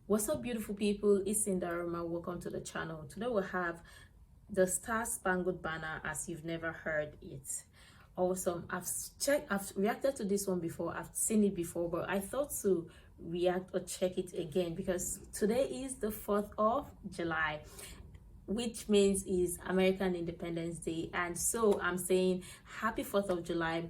What's up, beautiful people? It's Sindafam. Welcome to the channel. Today we have the Star Spangled Banner as you've never heard it. Awesome. I've reacted to this one before. I've seen it before, but I thought to react or check it again because today is the 4th of July, which means is American Independence Day. And so I'm saying happy 4th of July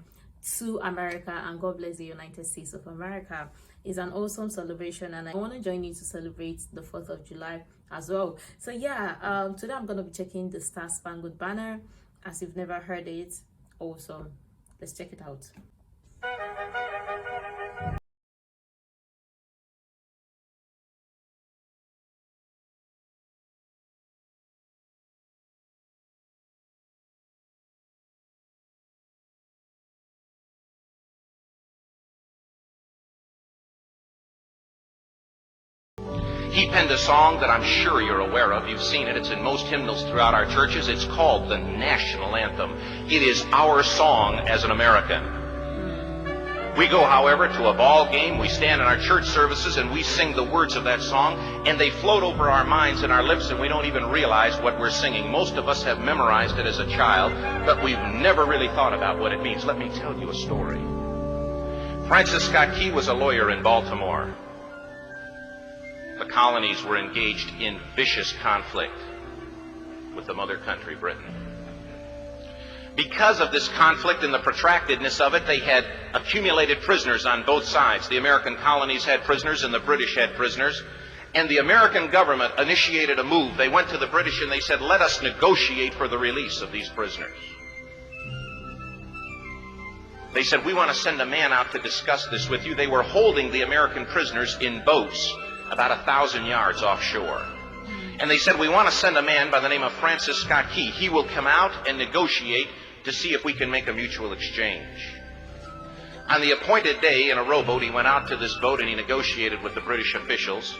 to America, and God bless the United States of America. It's an awesome celebration, and I want to join you to celebrate the 4th of July as well. So yeah, today I'm going to be checking the Star Spangled Banner as you've never heard it. Awesome. Let's check it out. He penned a song that I'm sure you're aware of. You've seen it. It's in most hymnals throughout our churches. It's called the national anthem. It is our song as an American. We go, however, to a ball game. We stand in our church services and we sing the words of that song, and they float over our minds and our lips, and we don't even realize what we're singing. Most of us have memorized it as a child, but we've never really thought about what it means. Let me tell you a story. Francis Scott Key was a lawyer in Baltimore. The colonies were engaged in vicious conflict with the mother country, Britain. Because of this conflict and the protractedness of it, they had accumulated prisoners on both sides. The American colonies had prisoners and the British had prisoners. And the American government initiated a move. They went to the British and they said, let us negotiate for the release of these prisoners. They said, we want to send a man out to discuss this with you. They were holding the American prisoners in boats about 1,000 yards offshore. And they said, we want to send a man by the name of Francis Scott Key. He will come out and negotiate to see if we can make a mutual exchange. On the appointed day, in a rowboat, he went out to this boat and he negotiated with the British officials.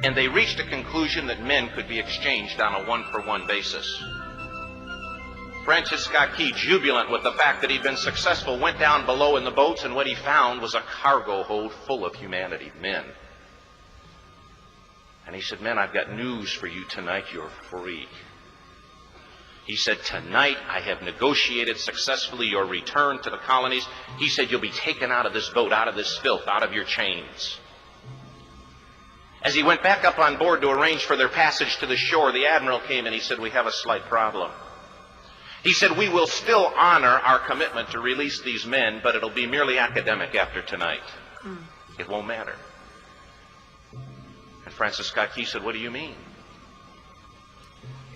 And they reached a conclusion that men could be exchanged on a one-for-one basis. Francis Scott Key, jubilant with the fact that he'd been successful, went down below in the boats, and what he found was a cargo hold full of humanity, men. And he said, men, I've got news for you tonight. You're free. He said, tonight I have negotiated successfully your return to the colonies. He said, you'll be taken out of this boat, out of this filth, out of your chains. As he went back up on board to arrange for their passage to the shore, the admiral came and he said, we have a slight problem. He said, we will still honor our commitment to release these men, but it'll be merely academic after tonight. It won't matter. And Francis Scott Key said, what do you mean?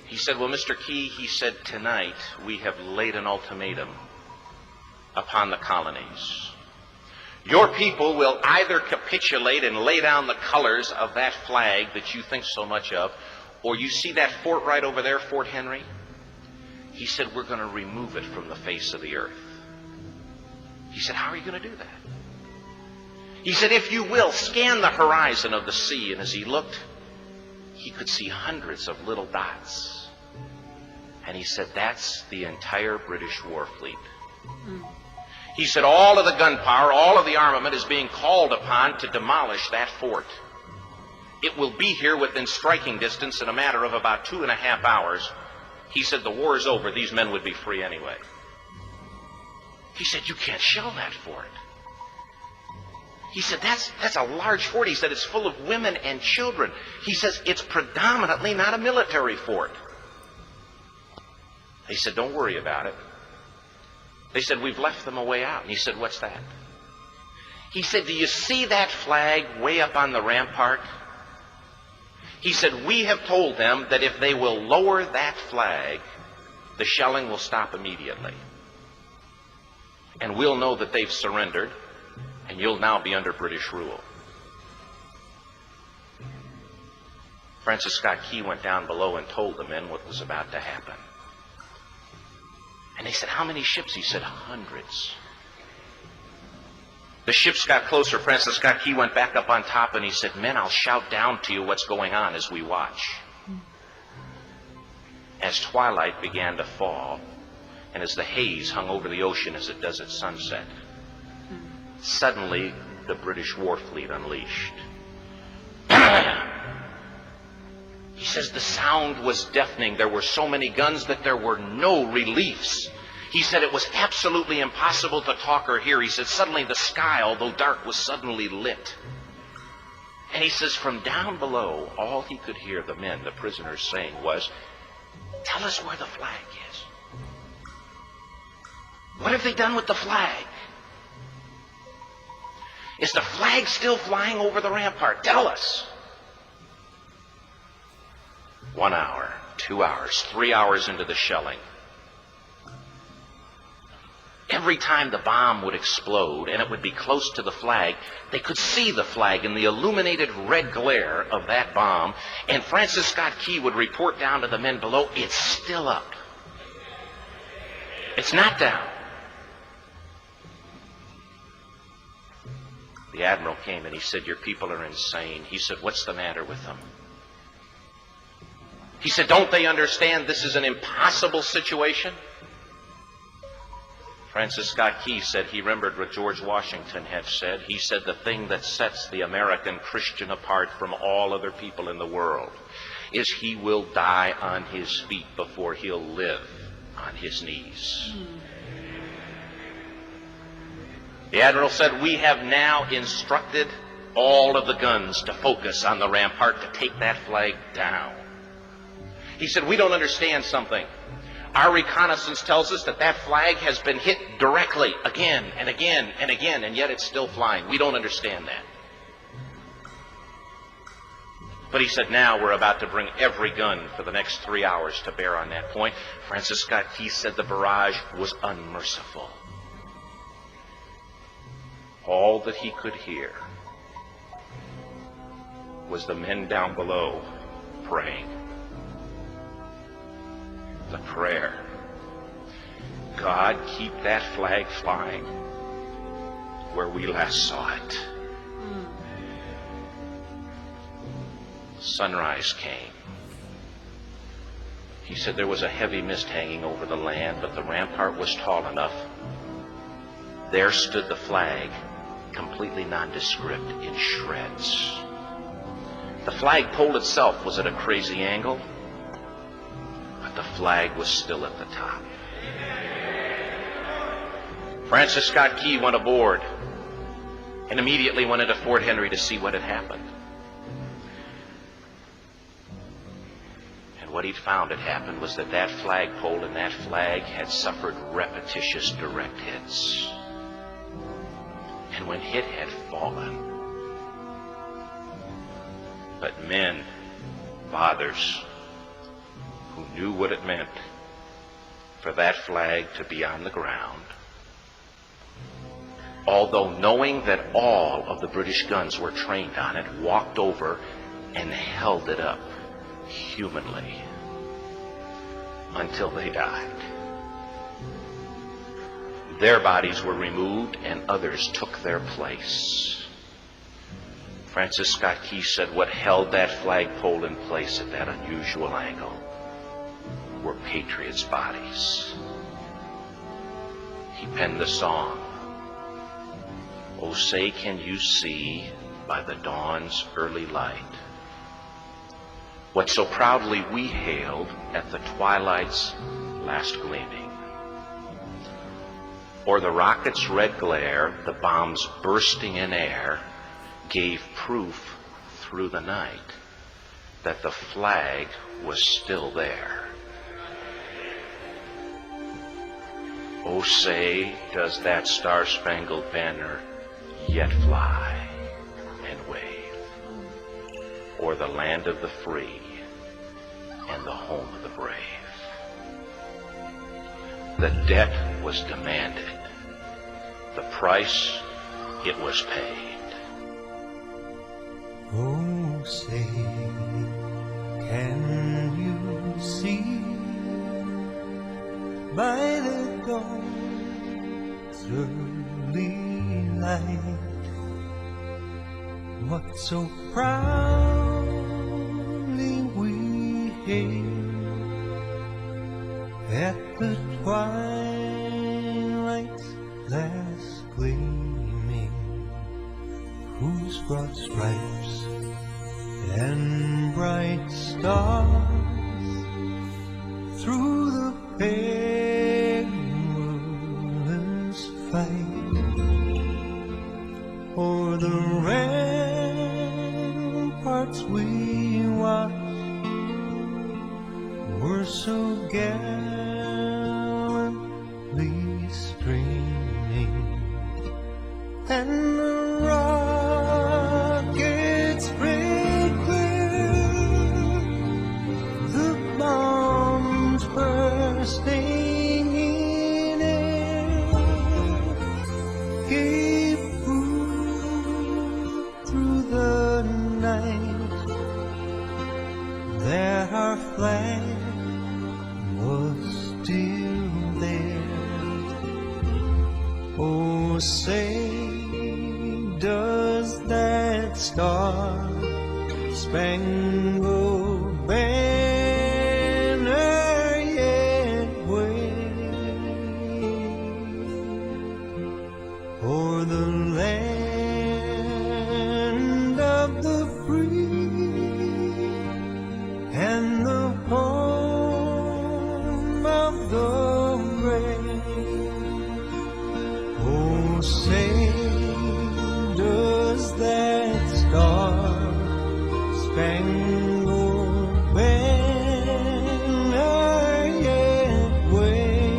He said, well, Mr. Key, he said, tonight we have laid an ultimatum upon the colonies. Your people will either capitulate and lay down the colors of that flag that you think so much of, or you see that fort right over there, Fort Henry? He said, we're going to remove it from the face of the earth. He said, how are you going to do that? He said, if you will, scan the horizon of the sea. And as he looked, he could see hundreds of little dots. And he said, that's the entire British war fleet. He said, all of the gunpowder, all of the armament is being called upon to demolish that fort. It will be here within striking distance in a matter of about 2.5 hours. He said, the war is over. These men would be free anyway. He said, you can't shell that fort. He said, that's a large fort. He said, it's full of women and children. He says, it's predominantly not a military fort. They said, don't worry about it. They said, we've left them a way out. And he said, what's that? He said, do you see that flag way up on the rampart? He said, we have told them that if they will lower that flag, the shelling will stop immediately. And we'll know that they've surrendered, and you'll now be under British rule. Francis Scott Key went down below and told the men what was about to happen. And they said, how many ships? He said, hundreds. The ships got closer. Francis Scott Key went back up on top and he said, men, I'll shout down to you what's going on as we watch. As twilight began to fall, and as the haze hung over the ocean as it does at sunset, suddenly the British war fleet unleashed. says the sound was deafening. There were so many guns that there were no reliefs. He said it was absolutely impossible to talk or hear. He said suddenly the sky, although dark, was suddenly lit. And he says from down below, all he could hear the men, the prisoners, saying was, "Tell us where the flag is. What have they done with the flag? Is the flag still flying over the rampart? Tell us." 1 hour, 2 hours, 3 hours into the shelling, every time the bomb would explode and it would be close to the flag, they could see the flag in the illuminated red glare of that bomb, and Francis Scott Key would report down to the men below, "It's still up. It's not down." The admiral came and he said, "Your people are insane." He said, "What's the matter with them?" He said, "Don't they understand this is an impossible situation?" Francis Scott Key said he remembered what George Washington had said. He said, "The thing that sets the American Christian apart from all other people in the world is he will die on his feet before he'll live on his knees." The admiral said, "We have now instructed all of the guns to focus on the rampart to take that flag down." He said, "We don't understand something. Our reconnaissance tells us that that flag has been hit directly again and again and again, and yet it's still flying. We don't understand that." But he said, "Now we're about to bring every gun for the next 3 hours to bear on that point." Francis Scott Key said the barrage was unmerciful. All that he could hear was the men down below praying. The prayer, "God, keep that flag flying where we last saw it." Sunrise came. He said there was a heavy mist hanging over the land, but the rampart was tall enough. There stood the flag, completely nondescript, in shreds. The flagpole itself was at a crazy angle, but the flag was still at the top. Francis Scott Key went aboard and immediately went into Fort Henry to see what had happened. And what he'd found had happened was that that flagpole and that flag had suffered repetitious direct hits. And when it had fallen, but men, fathers, who knew what it meant for that flag to be on the ground, although knowing that all of the British guns were trained on it, walked over and held it up humanly until they died. Their bodies were removed and others took their place. Francis Scott Key said what held that flagpole in place at that unusual angle were patriots' bodies. He penned the song, "Oh, say can you see by the dawn's early light what so proudly we hailed at the twilight's last gleaming? Or the rocket's red glare, the bombs bursting in air, gave proof through the night that the flag was still there. Oh, say, does that star-spangled banner yet fly and wave o'er the land of the free and the home of the brave?" The debt was demanded. The price, it was paid. Oh, say, can you see by the dawn's early light what so proudly we hailed at the twilight's last gleaming, whose broad stripes and bright stars through the perilous fight, o'er the ramparts we watched were so gallantly streaming, and the rockets spread clear, the bombs bursting in air gave proof through the night that our flag was still there. Oh, say, does that star-spangled banner yet wave o'er the land of the free and the home of the brave? Oh, say, does that star-spangled banner yet wave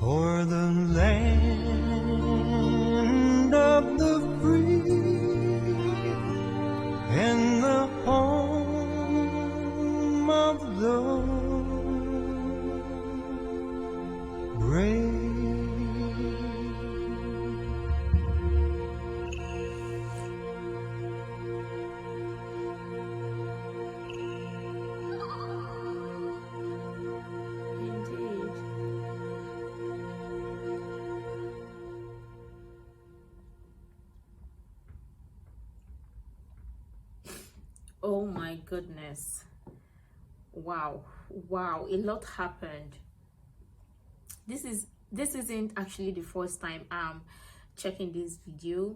o'er the land of the free and the home of the brave? Indeed. Oh my goodness. Wow. Wow. A lot happened. This isn't actually the first time I'm checking this video,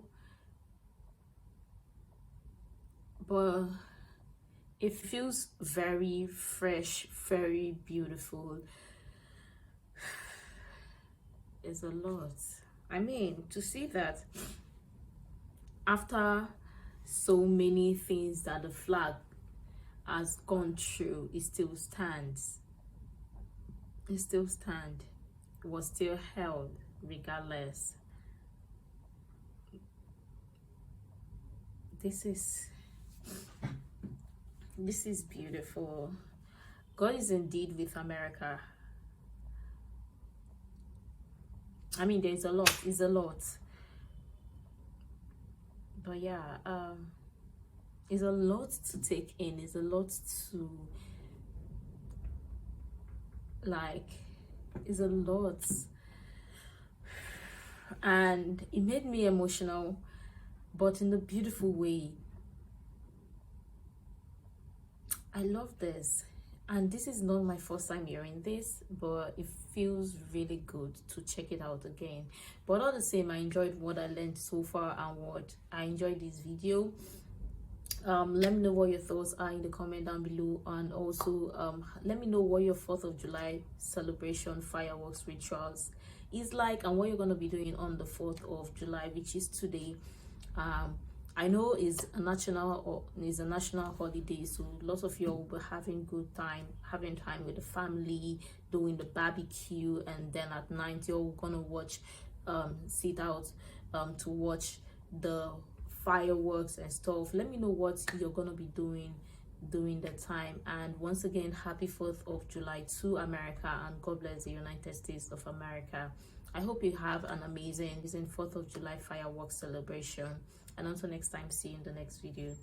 but it feels very fresh, very beautiful. It's a lot. I mean, to see that after so many things that the flag has gone through, it still stands. It still stands. It was still held regardless. This is beautiful. God is indeed with America. I mean, there's a lot. It's a lot. But yeah, it's a lot to take in. It's a lot to, like, it's a lot. And it made me emotional, but in a beautiful way. I love this. And this is not my first time hearing this, but it feels really good to check it out again. But all the same, I enjoyed what I learned so far and what I enjoyed this video. Let me know what your thoughts are in the comment down below, and also let me know what your 4th of July celebration fireworks rituals is like, and what you're going to be doing on the 4th of July, which is today. I know it's a national holiday, so lots of you will be having time with the family, doing the barbecue, and then at night you're gonna watch sit out to watch the fireworks and stuff. Let me know what you're gonna be doing during the time. And once again, happy 4th of July to America, and God bless the United States of America. I hope you have an amazing 4th of July fireworks celebration. And until next time, see you in the next video.